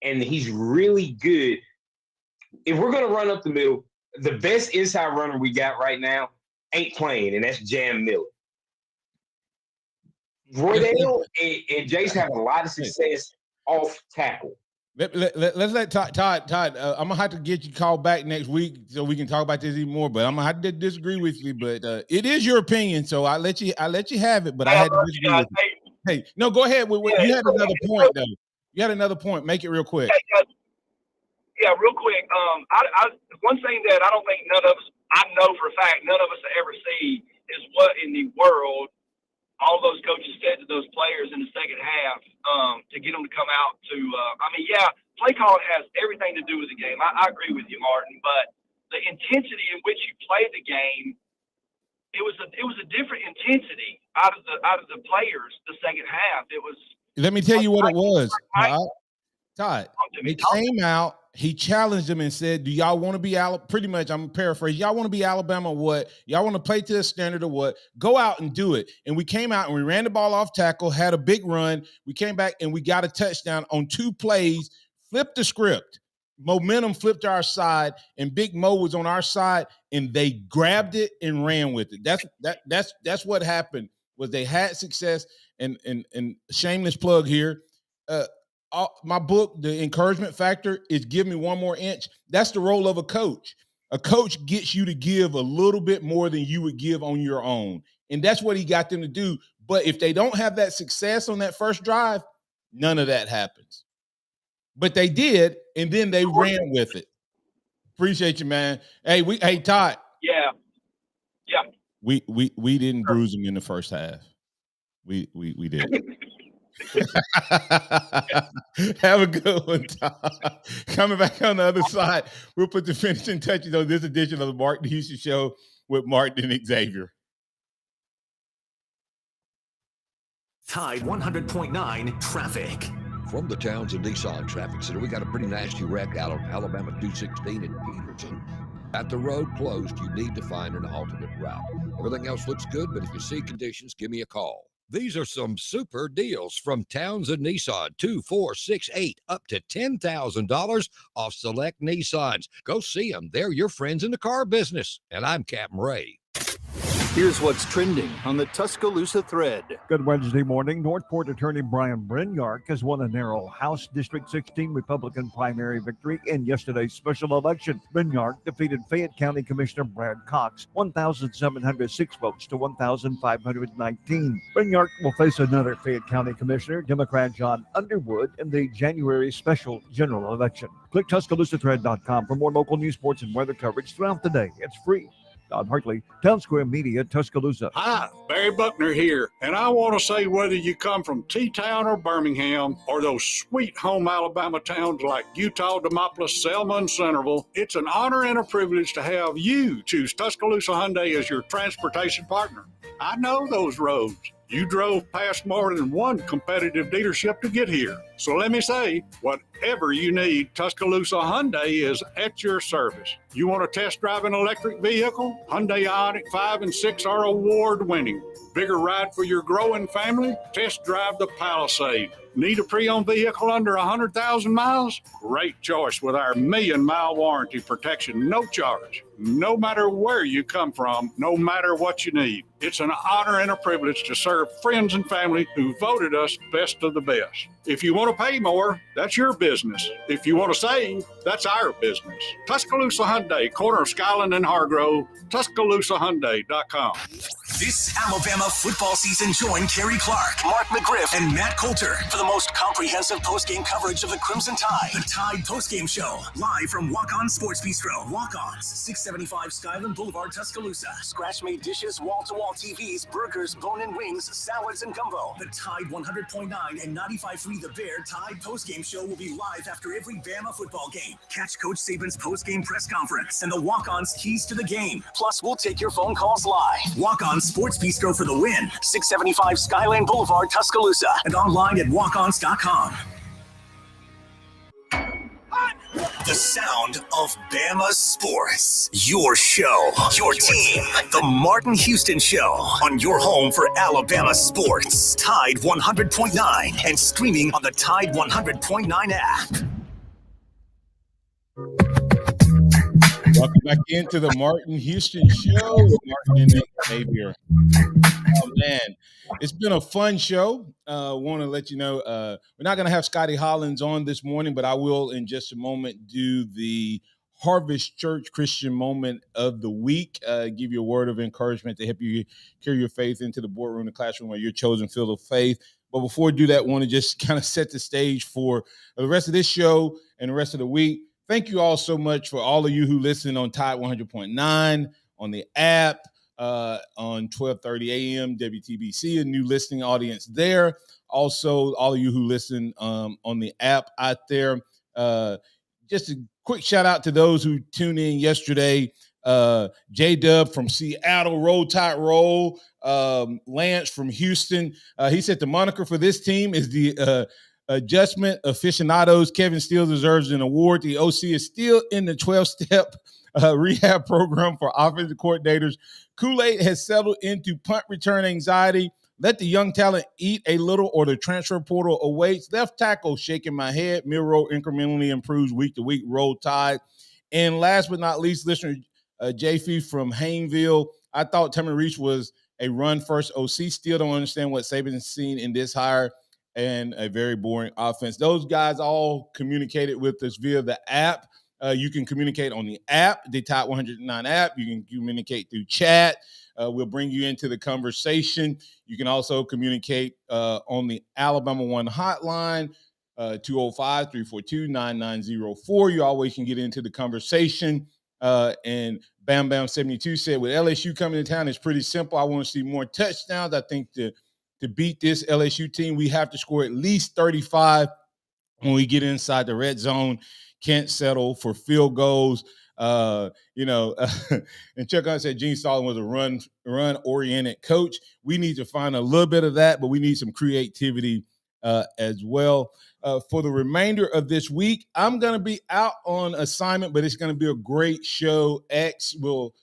And he's really good. If we're gonna run up the middle, the best inside runner we got right now ain't playing, and that's Jam Miller. Roydale and Jace have a lot of success off tackle. Let's let Todd. I'm gonna have to get you called back next week so we can talk about this even more. But I'm gonna have to disagree with you. But it is your opinion, so I let you have it. But I had to disagree with you. Hey, no, go ahead. You had another point though. You had another point. Make it real quick. Yeah, real quick. One thing that I don't think I know for a fact, none of us will ever see is what in the world all those coaches said to those players in the second half to get them to come out to. Play calling has everything to do with the game. I agree with you, Martin, but the intensity in which you played the game, it was a different intensity out of the players. The second half, it was. Let me tell you what it was, Todd. He came out. He challenged them and said, do y'all want to be pretty much, I'm paraphrasing, y'all want to be Alabama or what? Y'all want to play to the standard or what? Go out and do it. And we came out and we ran the ball off tackle, had a big run. We came back and we got a touchdown on 2 plays, flipped the script. Momentum flipped to our side, and Big Mo was on our side, and they grabbed it and ran with it. That's what happened, was they had success, and shameless plug here, my book, The Encouragement Factor, is Give Me One More Inch. That's the role of a coach. A coach gets you to give a little bit more than you would give on your own. And that's what he got them to do. But if they don't have that success on that first drive, none of that happens. But they did, and then they ran with it. Appreciate you, man. Hey, Todd. Yeah. We didn't bruise them in the first half. We did. Have a good one, Todd. Coming back on the other side, we'll put the finishing touches on this edition of the Martin Houston Show with Martin and Xavier. Tide 100.9 traffic. From the Townsend Nissan Traffic Center, we got a pretty nasty wreck out on Alabama 216 in Peterson. At the road closed, you need to find an alternate route. Everything else looks good, but if you see conditions, give me a call. These are some super deals from Townsend Nissan. 2, 4, 6, 8, up to $10,000 off select Nissans. Go see them. They're your friends in the car business. And I'm Captain Ray. Here's what's trending on the Tuscaloosa thread. Good Wednesday morning. Northport Attorney Brian Brinyark has won a narrow House District 16 Republican primary victory in yesterday's special election. Brinyark defeated Fayette County Commissioner Brad Cox 1,706 votes to 1,519. Brinyark will face another Fayette County Commissioner, Democrat John Underwood, in the January special general election. Click TuscaloosaThread.com for more local news, sports, and weather coverage throughout the day. It's free. Don Hartley, Town Square Media, Tuscaloosa. Hi, Barry Buckner here, and I want to say whether you come from T-Town or Birmingham or those sweet home Alabama towns like Utah, Demopolis, Selma, and Centerville, it's an honor and a privilege to have you choose Tuscaloosa Hyundai as your transportation partner. I know those roads. You drove past more than one competitive dealership to get here. So let me say, whatever you need, Tuscaloosa Hyundai is at your service. You want to test drive an electric vehicle? Hyundai Ioniq 5 and 6 are award-winning. Bigger ride for your growing family? Test drive the Palisade. Need a pre-owned vehicle under 100,000 miles? Great choice with our 1,000,000-mile warranty protection, no charge. No matter where you come from, no matter what you need. It's an honor and a privilege to serve friends and family who voted us best of the best. If you want to pay more, that's your business. If you want to save, that's our business. Tuscaloosa Hyundai, corner of Skyland and Hargrove, TuscaloosaHyundai.com. This Alabama football season, join Kerry Clark, Mark McGriff, and Matt Coulter for the most comprehensive postgame coverage of the Crimson Tide. The Tide Postgame Show, live from Walk-On Sports Bistro. Walk-Ons, 675 Skyland Boulevard, Tuscaloosa. Scratch-made dishes, wall-to-wall TVs, burgers, bone-in wings, salads, and gumbo. The Tide 100.9 and 95.3 The Bear Tide Postgame Show will be live after every Bama football game. Catch Coach Saban's postgame press conference and the Walk-Ons keys to the game. Plus, we'll take your phone calls live. Walk-On Sports Bistro for the win. 675 Skyland Boulevard, Tuscaloosa. And online at walkons.com. The sound of Bama sports. Your show, your team. The Martin Houston Show on your home for Alabama sports. Tide 100.9 and streaming on the Tide 100.9 app. Welcome back into the Martin Houston Show. Martin and Nick Xavier. Oh, man. It's been a fun show. Want to let you know we're not going to have Scotty Hollins on this morning, but I will in just a moment do the Harvest Church Christian Moment of the Week. Give you a word of encouragement to help you carry your faith into the boardroom, the classroom, or your chosen field of faith. But before we do that, I want to just kind of set the stage for the rest of this show and the rest of the week. Thank you all so much for all of you who listen on Tide 100.9, on the app, on 12:30 a.m. WTBC, a new listening audience there. Also, all of you who listen on the app out there. Just a quick shout out to those who tuned in yesterday. J-Dub from Seattle, Roll Tide Roll. Lance from Houston. He said the moniker for this team is the Adjustment Aficionados. Kevin Steele deserves an award. The OC is still in the 12-step rehab program for offensive coordinators. Kool-Aid has settled into punt return anxiety. Let the young talent eat a little or the transfer portal awaits. Left tackle shaking my head. Milroe incrementally improves week to week. Roll Tide. And last but not least, listener JF from Hayneville. I thought Tammy Reach was a run-first OC. Still don't understand what Saban's seen in this hire and a very boring offense. Those guys all communicated with us via the app. You can communicate on the app, the Tide 109 app. You can communicate through chat. We'll bring you into the conversation. You can also communicate on the Alabama One hotline, 205-342-9904. You always can get into the conversation. And Bam Bam 72 said, with LSU coming to town, it's pretty simple. I want to see more touchdowns. I think to beat this LSU team, we have to score at least 35 when we get inside the red zone. Can't settle for field goals. And Chuck Hunt said Gene Stallings was a run-oriented coach. We need to find a little bit of that, but we need some creativity as well. For the remainder of this week, I'm going to be out on assignment, but it's going to be a great show. X will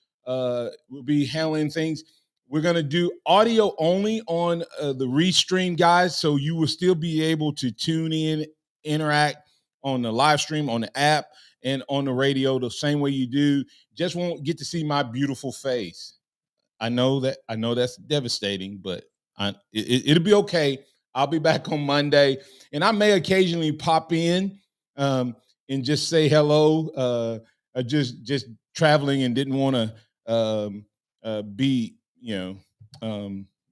be handling things. We're going to do audio only on the Restream, guys, so you will still be able to tune in, interact on the live stream, on the app, and on the radio the same way you do. Just won't get to see my beautiful face. I know that's devastating, but it'll be okay. I'll be back on Monday, and I may occasionally pop in and just say hello. Just traveling and didn't want to be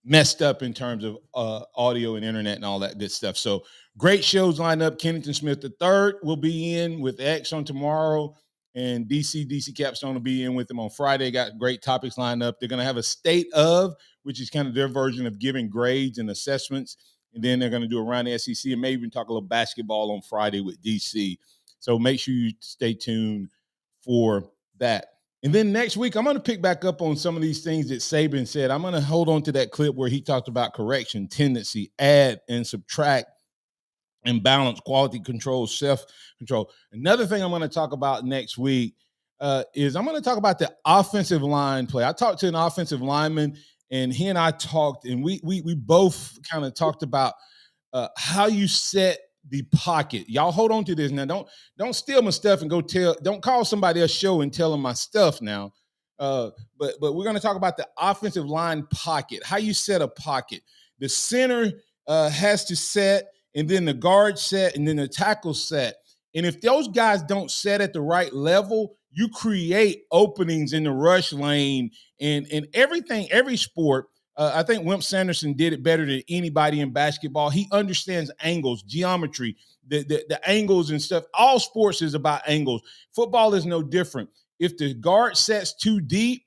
messed up in terms of audio and internet and all that good stuff. So great shows lined up. Kennington Smith III will be in with X on tomorrow, and DC Capstone will be in with them on Friday. Got great topics lined up. They're going to have a state of, which is kind of their version of giving grades and assessments. And then they're going to do around the SEC and maybe even talk a little basketball on Friday with DC. So make sure you stay tuned for that. And then next week, I'm going to pick back up on some of these things that Saban said. I'm going to hold on to that clip where he talked about correction, tendency, add and subtract, and balance, quality control, self-control. Another thing I'm going to talk about next week is I'm going to talk about the offensive line play. I talked to an offensive lineman, and he and I talked, and we both kind of talked about how you set the pocket. Y'all hold on to this now. Don't steal my stuff and don't call somebody else's show and tell them my stuff now. But we're going to talk about the offensive line pocket, how you set a pocket. The center has to set, and then the guard set, and then the tackle set. And if those guys don't set at the right level, you create openings in the rush lane and everything, every sport. I think Wimp Sanderson did it better than anybody in basketball. He understands angles, geometry, the angles and stuff. All sports is about angles. Football is no different. If the guard sets too deep,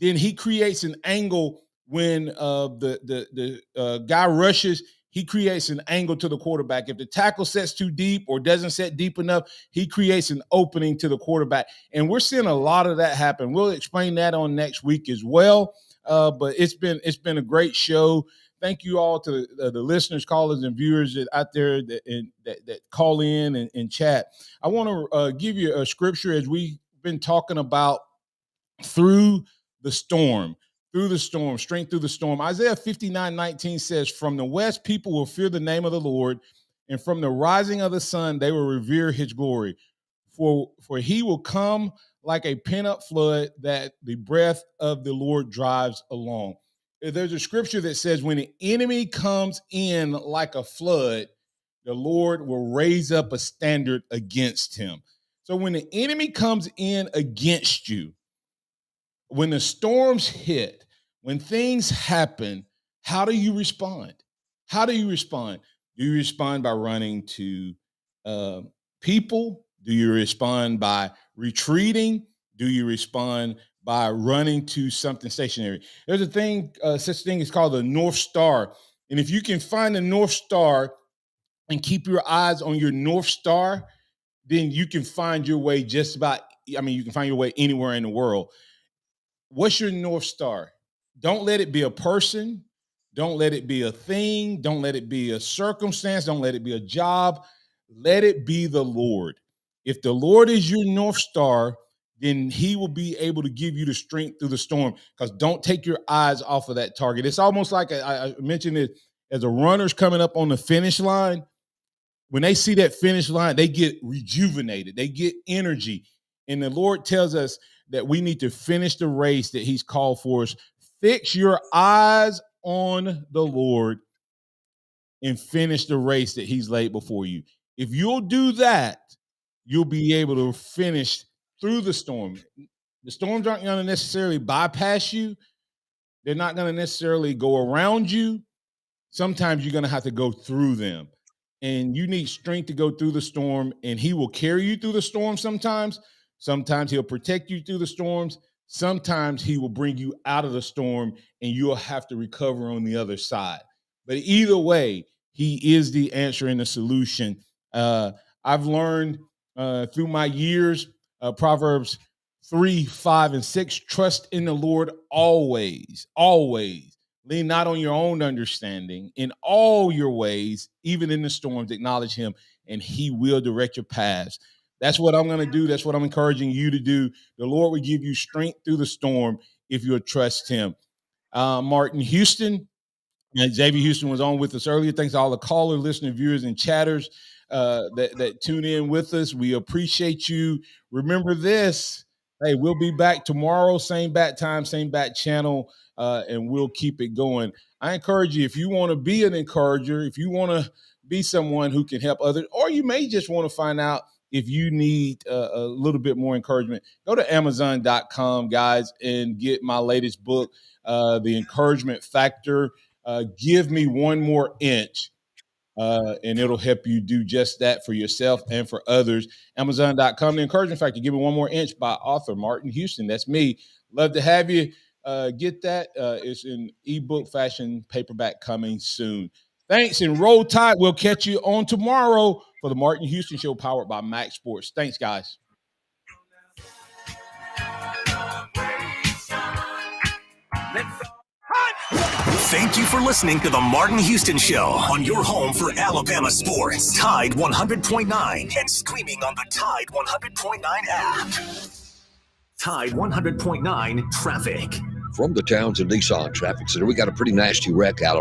then he creates an angle when the guy rushes. He creates an angle to the quarterback. If the tackle sets too deep or doesn't set deep enough, he creates an opening to the quarterback. And we're seeing a lot of that happen. We'll explain that on next week as well. But it's been a great show. Thank you all to the listeners, callers, and viewers out there that call in and chat. I want to give you a scripture as we've been talking about through the storm. Through the storm, strength through the storm. Isaiah 59:19 says, from the west, people will fear the name of the Lord, and from the rising of the sun, they will revere his glory. For he will come like a pent-up flood that the breath of the Lord drives along. There's a scripture that says, when the enemy comes in like a flood, the Lord will raise up a standard against him. So when the enemy comes in against you, when the storms hit, when things happen, how do you respond? How do you respond? Do you respond by running to people? Do you respond by retreating? Do you respond by running to something stationary? There's a thing, such thing is called the North Star. And if you can find the North Star and keep your eyes on your North Star, then you can find your way you can find your way anywhere in the world. What's your North Star? Don't let it be a person. Don't let it be a thing. Don't let it be a circumstance. Don't let it be a job. Let it be the Lord. If the Lord is your North Star, then he will be able to give you the strength through the storm, because don't take your eyes off of that target. It's almost like I mentioned it, as a runner's coming up on the finish line. When they see that finish line, they get rejuvenated. They get energy. And the Lord tells us that we need to finish the race that he's called for us. Fix your eyes on the Lord and finish the race that he's laid before you. If you'll do that, you'll be able to finish through the storm. The storms aren't going to necessarily bypass you. They're not going to necessarily go around you. Sometimes you're going to have to go through them. And you need strength to go through the storm, and he will carry you through the storm sometimes. Sometimes he'll protect you through the storms. Sometimes he will bring you out of the storm, and you'll have to recover on the other side. But either way, he is the answer and the solution. I've learned through my years, Proverbs 3, 5, and 6, trust in the Lord always, always. Lean not on your own understanding. In all your ways, even in the storms, acknowledge him, and he will direct your paths. That's what I'm going to do. That's what I'm encouraging you to do. The Lord will give you strength through the storm if you'll trust him. Martin Houston, and Xavier Houston was on with us earlier. Thanks to all the caller, listener, viewers, and chatters that tune in with us. We appreciate you. Remember this. Hey, we'll be back tomorrow, same bat time, same bat channel, and we'll keep it going. I encourage you, if you want to be an encourager, if you want to be someone who can help others, or you may just want to find out if you need a little bit more encouragement, go to Amazon.com, guys, and get my latest book, The Encouragement Factor. Give me one more inch. And it'll help you do just that for yourself and for others. Amazon.com, The Encouragement Factor. Give me one more inch by author Martin Houston. That's me. Love to have you get that. It's in ebook fashion, paperback coming soon. Thanks, and roll tide. We'll catch you on tomorrow for the Martin Houston Show, powered by MaX Sports. Thanks, guys. Thank you for listening to the Martin Houston Show on your home for Alabama sports. Tide 100.9 and streaming on the Tide 100.9 app. Tide 100.9 traffic. From the Townsend Nissan Traffic Center, we got a pretty nasty wreck out on